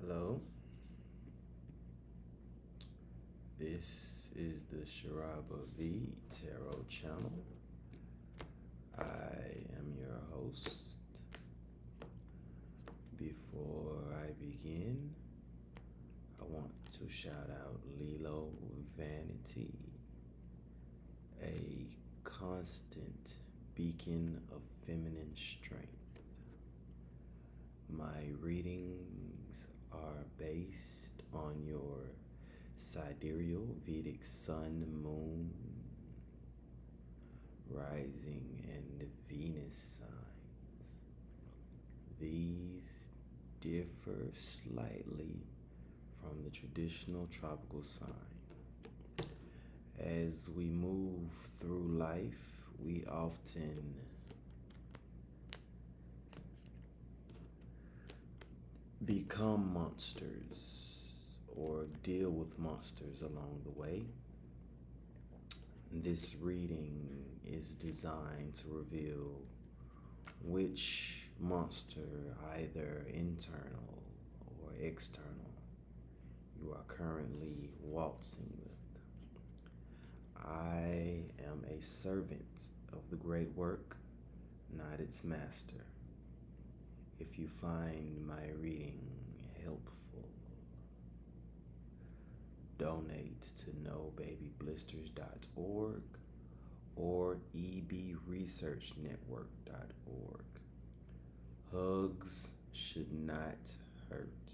Hello, this is the Sharaba V Tarot channel. I am your host. Before I begin, I want to shout out Lilo Vanity, a constant beacon of feminine strength. My readings are based on your sidereal Vedic sun, moon, rising, and Venus signs. These differ slightly from the traditional tropical sign. As we move through life, we often become monsters or deal with monsters along the way. This reading is designed to reveal which monster, either internal or external, you are currently waltzing with. I am a servant of the great work, not its master. If you find my reading helpful, donate to nobabyblisters.org or ebresearchnetwork.org. Hugs should not hurt.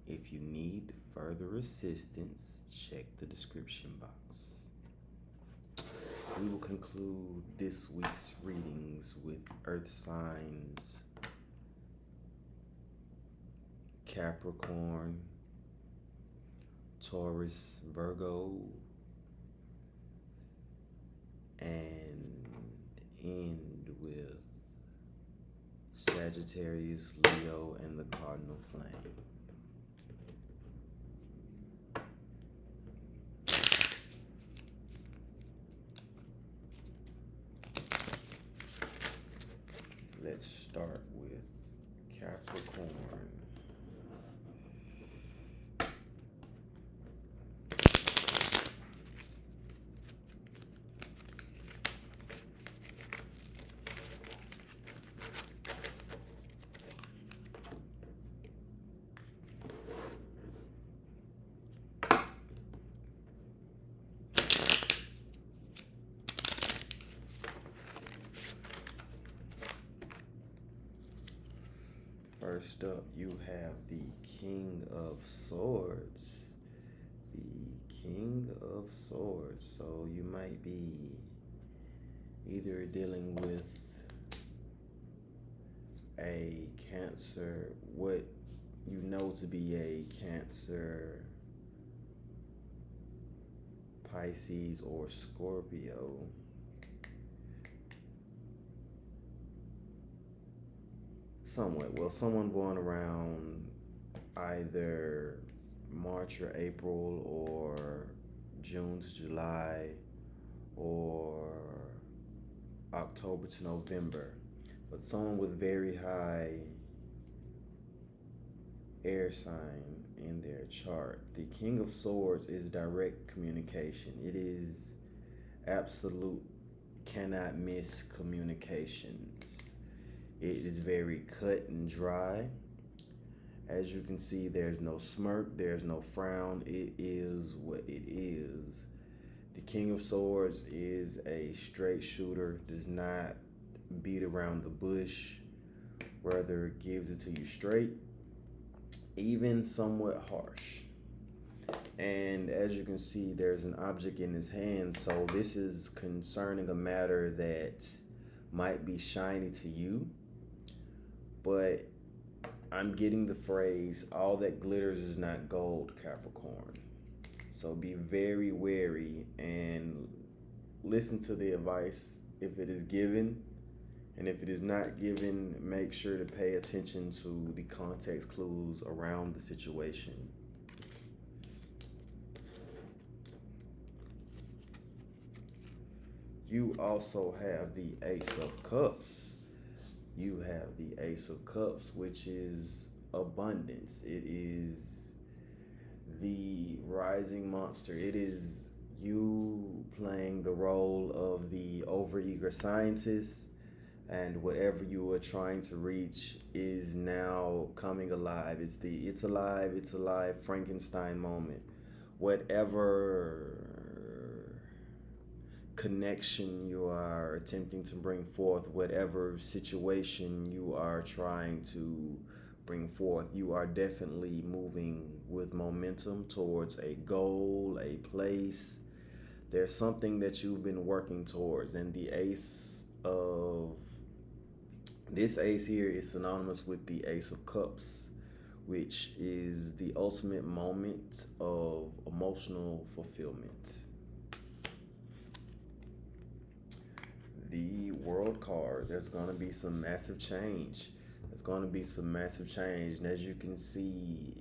If you need further assistance, check the description box. We will conclude this week's readings with Earth signs Capricorn, Taurus, Virgo, and end with Sagittarius, Leo, and the Cardinal Flame. Let's start with Capricorn. First up, you have the King of Swords. The King of Swords. So you might be either dealing with a Cancer, what you know to be a Cancer, Pisces, or Scorpio. Someone born around either March or April or June to July or October to November. But someone with very high air sign in their chart. The King of Swords is direct communication. It is absolute, cannot miss communications. It is very cut and dry. As you can see, there's no smirk, there's no frown. It is what it is. The King of Swords is a straight shooter, does not beat around the bush, rather gives it to you straight, even somewhat harsh. And as you can see, there's an object in his hand, so this is concerning a matter that might be shiny to you. But I'm getting the phrase, all that glitters is not gold, Capricorn. So be very wary and listen to the advice if it is given. And if it is not given, make sure to pay attention to the context clues around the situation. You also have the Ace of Cups. You have the Ace of Cups, which is abundance. It is the rising monster. It is you playing the role of the overeager scientist, and whatever you are trying to reach is now coming alive. It's alive Frankenstein moment. Whatever connection you are attempting to bring forth, whatever situation you are trying to bring forth, you are definitely moving with momentum towards a goal, a place. There's something that you've been working towards, and this ace here is synonymous with the Ace of Cups, which is the ultimate moment of emotional fulfillment. The World card, there's going to be some massive change. There's going to be some massive change. And as you can see,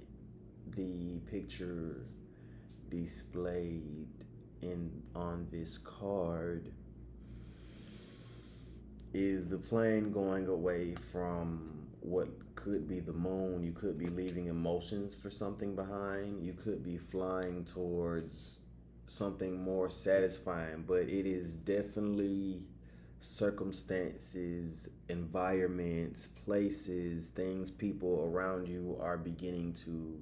the picture displayed on this card is the plane going away from what could be the moon. You could be leaving emotions for something behind. You could be flying towards something more satisfying, but it is definitely circumstances, environments, places, things, people around you are beginning to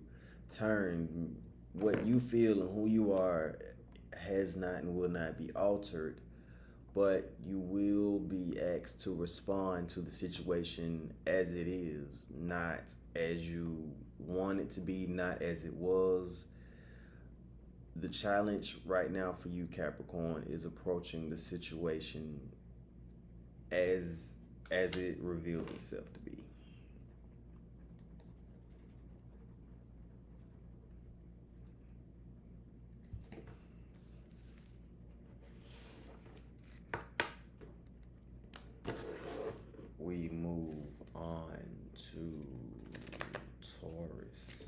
turn. What you feel and who you are has not and will not be altered, but you will be asked to respond to the situation as it is, not as you want it to be, not as it was. The challenge right now for you, Capricorn, is approaching the situation as it reveals itself to be. We move on to Taurus.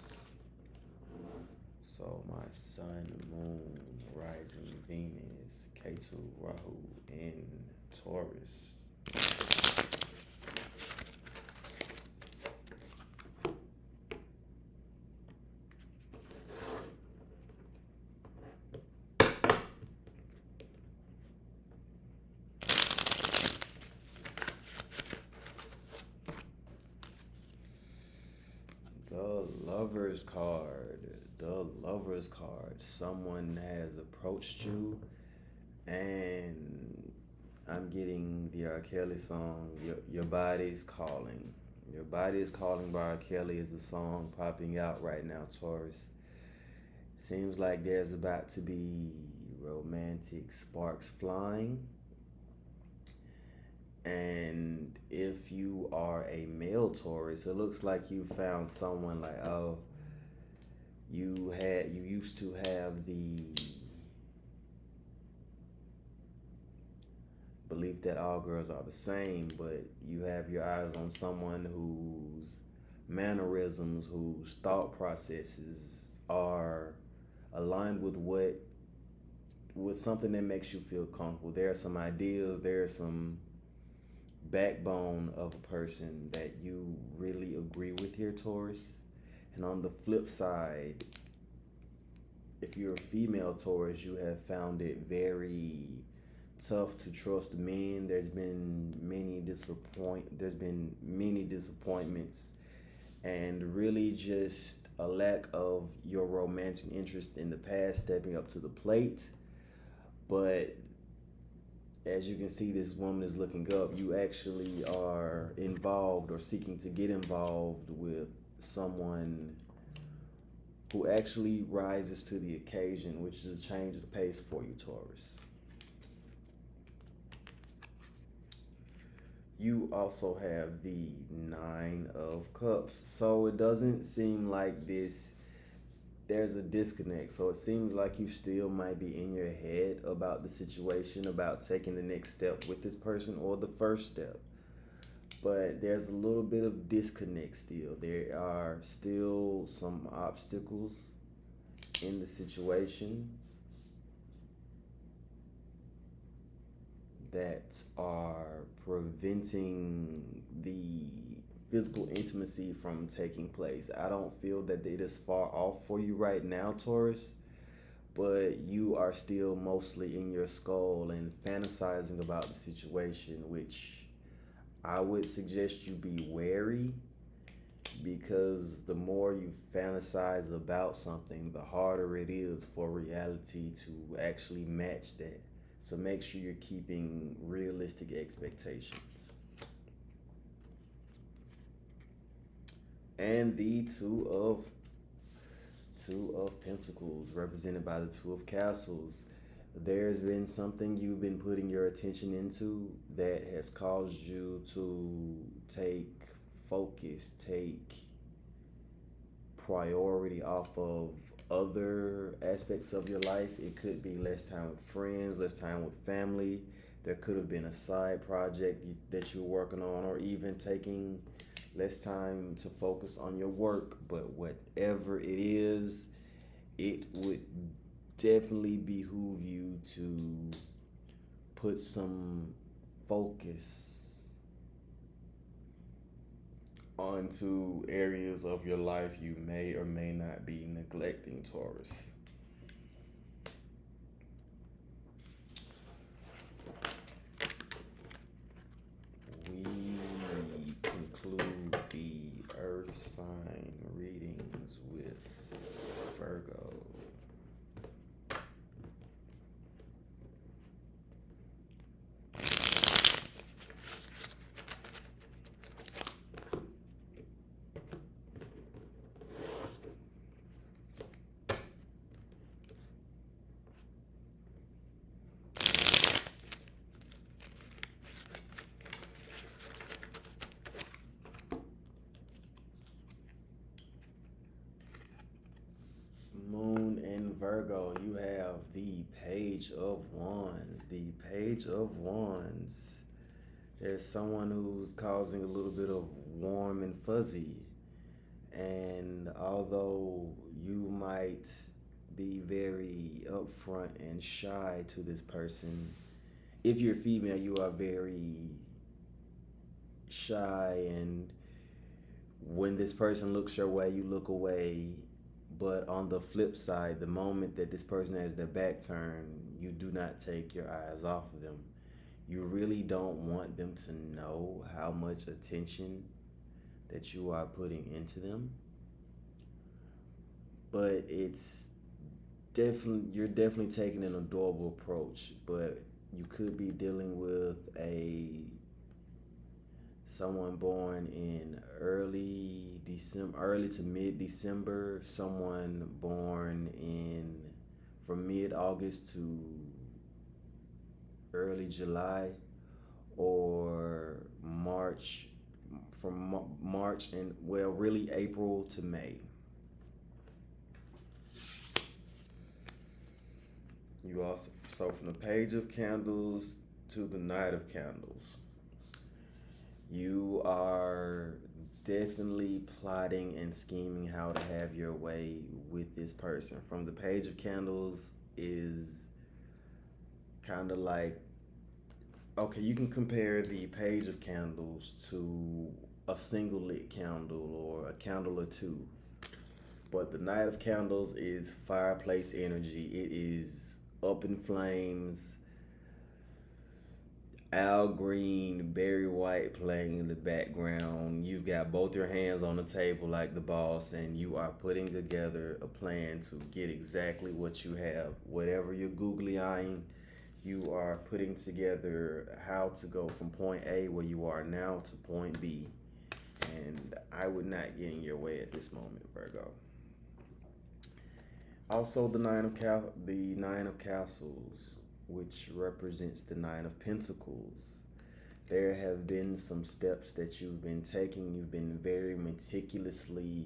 So my sun, moon, rising Venus, Ketu, Rahu in Taurus. The Lover's card. The Lover's card. Someone has approached you, and I'm getting the R. Kelly song, Your Body's Calling. Your Body is Calling by R. Kelly is the song popping out right now, Taurus. Seems like there's about to be romantic sparks flying. And if you are a male Taurus, it looks like you found someone like, oh, you used to have the belief that all girls are the same, but you have your eyes on someone whose mannerisms, whose thought processes are aligned with something that makes you feel comfortable. There are some ideas, there are some backbone of a person that you really agree with here, Taurus. And on the flip side, if you're a female Taurus, you have found it very tough to trust men. There's been many disappointments, and really just a lack of your romantic interest in the past stepping up to the plate. But as you can see, this woman is looking up. You actually are involved or seeking to get involved with someone who actually rises to the occasion, which is a change of pace for you, Taurus. You also have the Nine of Cups. So it doesn't seem like there's a disconnect. So it seems like you still might be in your head about the situation, about taking the next step with this person or the first step. But there's a little bit of disconnect still. There are still some obstacles in the situation that are preventing the physical intimacy from taking place. I don't feel that it is far off for you right now, Taurus, but you are still mostly in your skull and fantasizing about the situation, which I would suggest you be wary, because the more you fantasize about something, the harder it is for reality to actually match that. So make sure you're keeping realistic expectations. And the two of Pentacles, represented by the Two of Castles. There's been something you've been putting your attention into that has caused you to take focus, take priority off of other aspects of your life. It could be less time with friends, less time with family. There could have been a side project that you're working on, or even taking less time to focus on your work. But whatever it is, it would definitely behoove you to put some focus onto areas of your life you may or may not be neglecting, Taurus. We conclude the Earth sign readings with Virgo. Moon in Virgo, you have the Page of Wands. The Page of Wands. There's someone who's causing a little bit of warm and fuzzy. And although you might be very upfront and shy to this person, if you're female, you are very shy, and when this person looks your way, you look away. But on the flip side, the moment that this person has their back turned, you do not take your eyes off of them. You really don't want them to know how much attention that you are putting into them. But you're definitely taking an adorable approach, but you could be dealing with someone born in early to mid December, someone born in from mid August to early July, or March and, well, really April to May. You also, so from the Page of Candles to the Knight of Candles, you are definitely plotting and scheming how to have your way with this person. From the Page of Candles is kind of like, okay, you can compare the Page of Candles to a single lit candle or a candle or two. But the Knight of Candles is fireplace energy. It is up in flames, Al Green, Barry White playing in the background. You've got both your hands on the table like the boss, and you are putting together a plan to get exactly what you have. Whatever you're googly eyeing, you are putting together how to go from point A, where you are now, to point B. And I would not get in your way at this moment, Virgo. Also, the Nine of Castles, which represents the Nine of Pentacles. There have been some steps that you've been taking. You've been very meticulously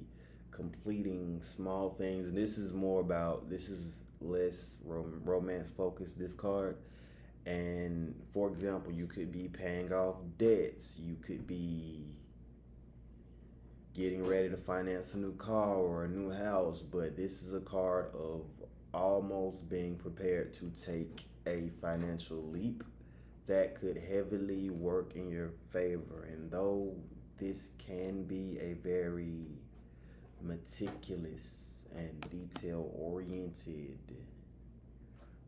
completing small things. And this is less romance focused, this card. And for example, you could be paying off debts. You could be getting ready to finance a new car or a new house. But this is a card of almost being prepared to take a financial leap that could heavily work in your favor. And though this can be a very meticulous and detail oriented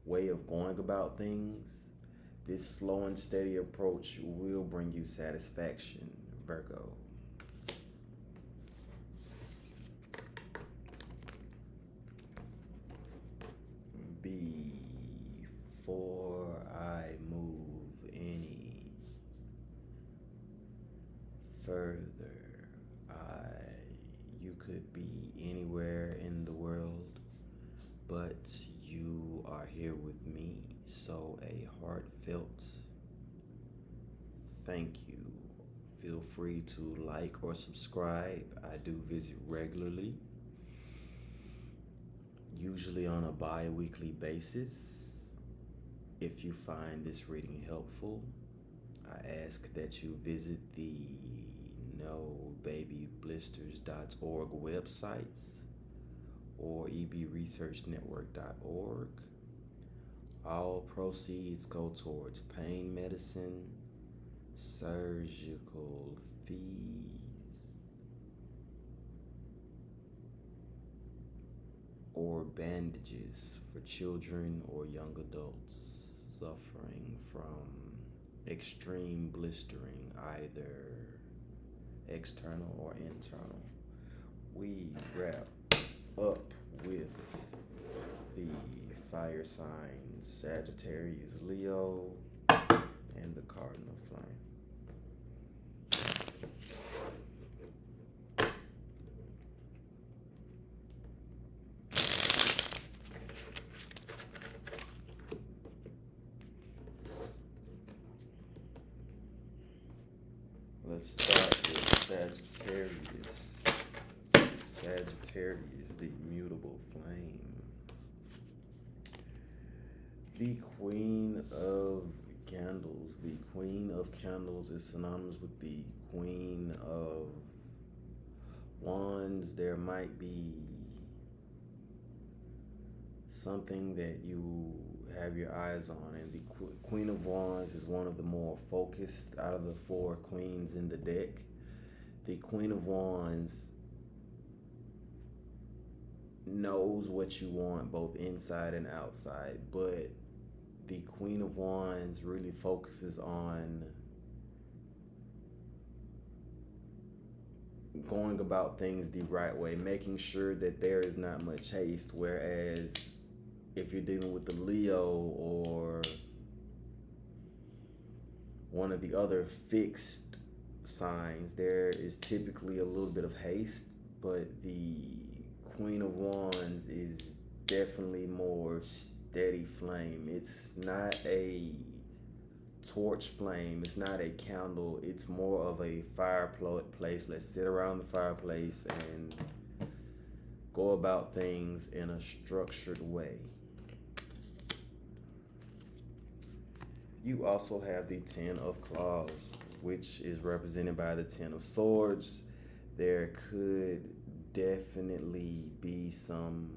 way of going about things. This slow and steady approach will bring you satisfaction, Virgo. Before I move any further, you could be anywhere in the world, but you are here with me, so a heartfelt thank you. Feel free to like or subscribe. I do visit regularly, usually on a bi-weekly basis. If you find this reading helpful, I ask that you visit the nobabyblisters.org websites or ebresearchnetwork.org. All proceeds go towards pain medicine, surgical fees, or bandages for children or young adults suffering from extreme blistering, either external or internal. We wrap up with the fire signs Sagittarius, Leo, and the cardinal flame. Let's start with Sagittarius. Sagittarius, the mutable flame. The Queen of Candles. The Queen of Candles is synonymous with the Queen of Wands. There might be something that you have your eyes on, and the Queen of Wands is one of the more focused out of the four queens in the deck. The Queen of Wands knows what you want both inside and outside, but the Queen of Wands really focuses on going about things the right way, making sure that there is not much haste, whereas if you're dealing with the Leo or one of the other fixed signs, there is typically a little bit of haste, but the Queen of Wands is definitely more steady flame. It's not a torch flame, it's not a candle, it's more of a fireplace. Let's sit around the fireplace and go about things in a structured way. You also have the Ten of Claws, which is represented by the Ten of Swords. There could definitely be some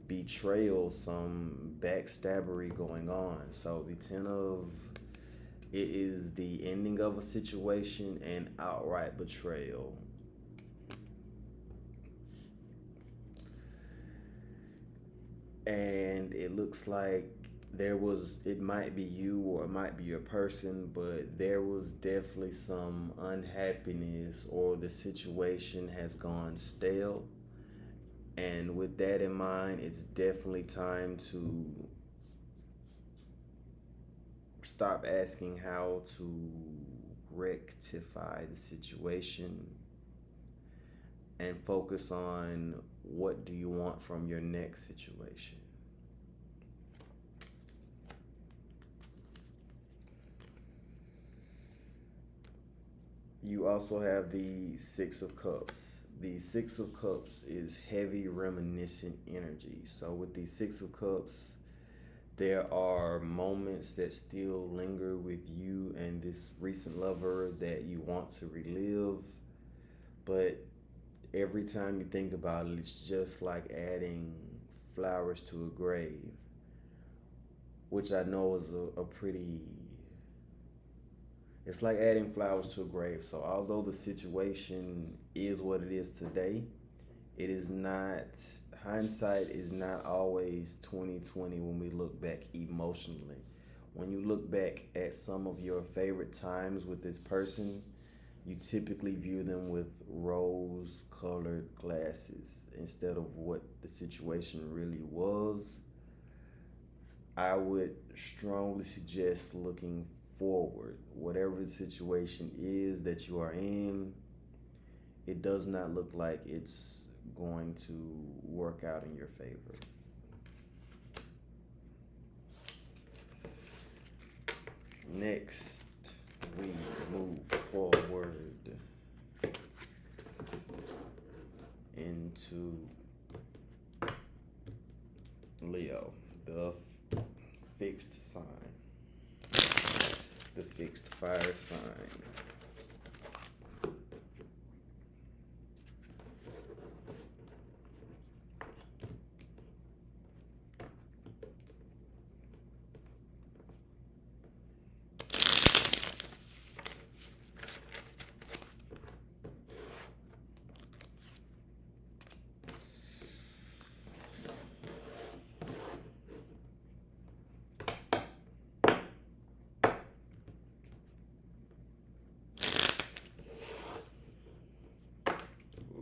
betrayal, some backstabbery going on. So the it is the ending of a situation and outright betrayal. And it looks like it might be you or it might be your person, but there was definitely some unhappiness, or the situation has gone stale. And with that in mind, it's definitely time to stop asking how to rectify the situation and focus on what do you want from your next situation. You also have the Six of Cups. The Six of Cups is heavy reminiscent energy. So with the Six of Cups, there are moments that still linger with you and this recent lover that you want to relive. But every time you think about it, it's just like adding flowers to a grave, which I know is It's like adding flowers to a grave. So although the situation is what it is today, it is not, hindsight is not always 2020 when we look back emotionally. When you look back at some of your favorite times with this person, you typically view them with rose colored glasses instead of what the situation really was. I would strongly suggest looking forward. Whatever the situation is that you are in, it does not look like it's going to work out in your favor. Next, we move forward into Leo, the fixed sign, the fixed fire sign.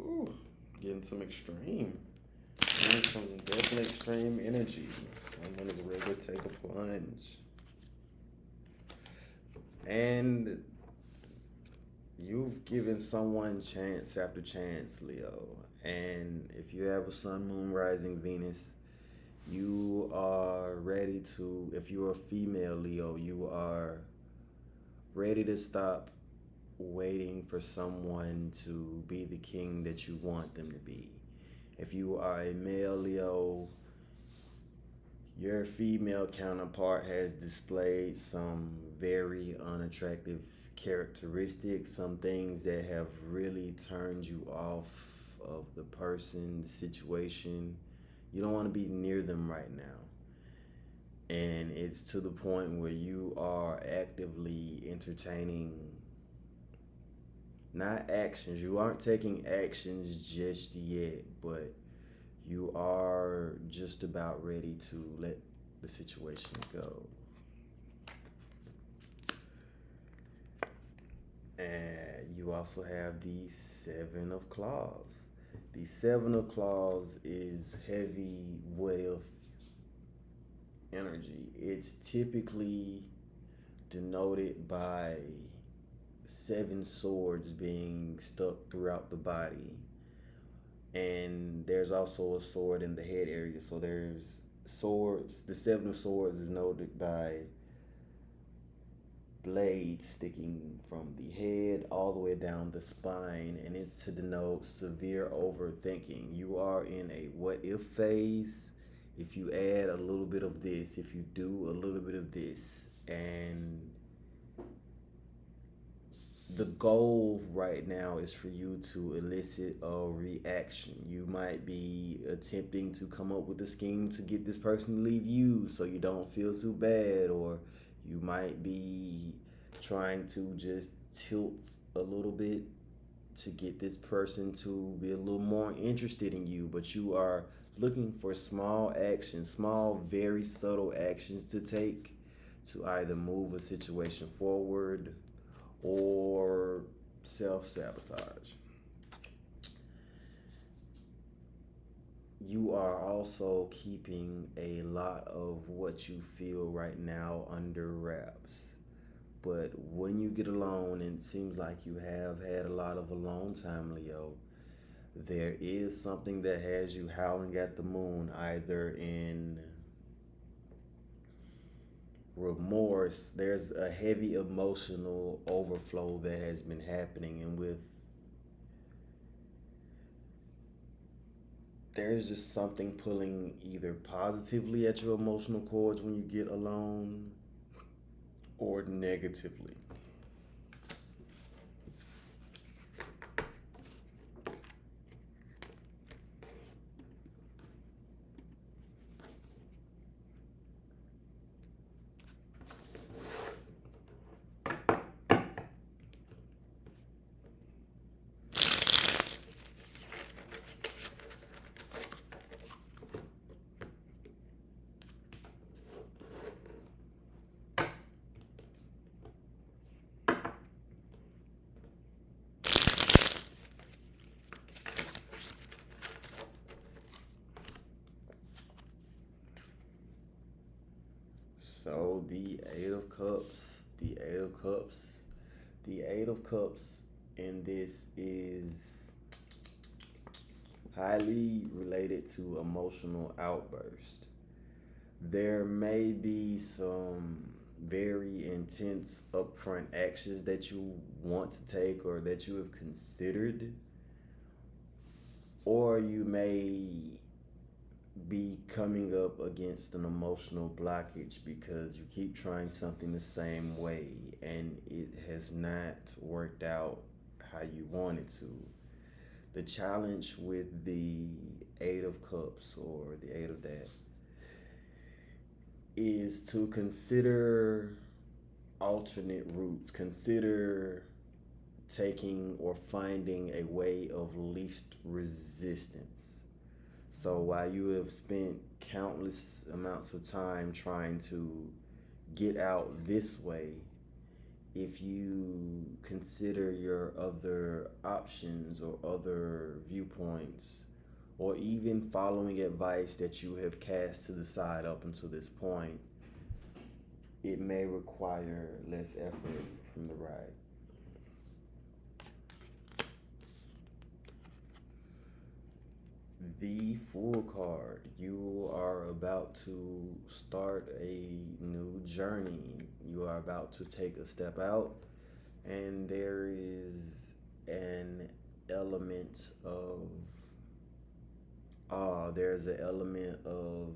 Ooh, getting some extreme. Getting some definitely extreme energy. Someone is ready to take a plunge. And you've given someone chance after chance, Leo. And if you have a sun, moon, rising, Venus, you are ready to, if you're a female Leo, you are ready to stop waiting for someone to be the king that you want them to be. If you are a male Leo, your female counterpart has displayed some very unattractive characteristics, some things that have really turned you off of the person, the situation. You don't want to be near them right now. And it's to the point where you are actively entertaining, not actions. You aren't taking actions just yet, but you are just about ready to let the situation go. And you also have the Seven of Claws. The Seven of Claws is heavy what if energy. It's typically denoted by seven swords being stuck throughout the body. And there's also a sword in the head area. So there's swords. The Seven of Swords is noted by blades sticking from the head all the way down the spine, and it's to denote severe overthinking. You are in a what if phase. If you add a little bit of this, if you do a little bit of this, and the goal right now is for you to elicit a reaction. You might be attempting to come up with a scheme to get this person to leave you so you don't feel too bad, or you might be trying to just tilt a little bit to get this person to be a little more interested in you, but you are looking for small actions, small, very subtle actions to take to either move a situation forward or self-sabotage. You are also keeping a lot of what you feel right now under wraps. But when you get alone, and it seems like you have had a lot of alone time, Leo, there is something that has you howling at the moon, either in remorse. There's a heavy emotional overflow that has been happening, and there's just something pulling either positively at your emotional cords when you get alone, or negatively. So the Eight of Cups, the Eight of Cups in this is highly related to emotional outburst. There may be some very intense upfront actions that you want to take or that you have considered, or you may be coming up against an emotional blockage because you keep trying something the same way and it has not worked out how you wanted to. The challenge with the Eight of Cups or the Eight of that is to consider alternate routes. Consider taking or finding a way of least resistance. So while you have spent countless amounts of time trying to get out this way, if you consider your other options or other viewpoints, or even following advice that you have cast to the side up until this point, it may require less effort from the ride. The Fool card. You are about to start a new journey. You are about to take a step out, and there is an element of there's an element of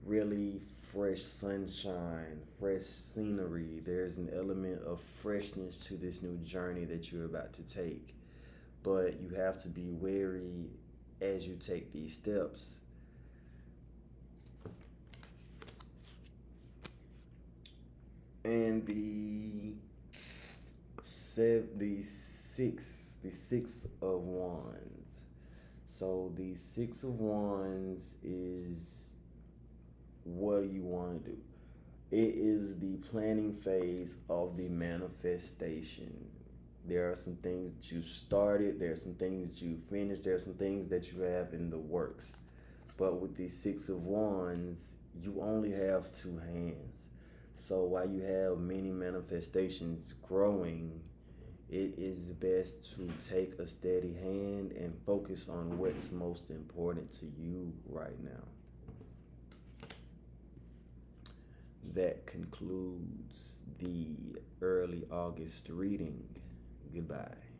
really fresh sunshine, fresh scenery. There's an element of freshness to this new journey that you're about to take. But you have to be wary as you take these steps. And the six of wands. So the Six of Wands is, what do you want to do? It is the planning phase of the manifestation. There are some things that you started, there are some things that you finished, there are some things that you have in the works. But with the Six of Wands, you only have two hands. So while you have many manifestations growing, it is best to take a steady hand and focus on what's most important to you right now. That concludes the early August reading. Goodbye.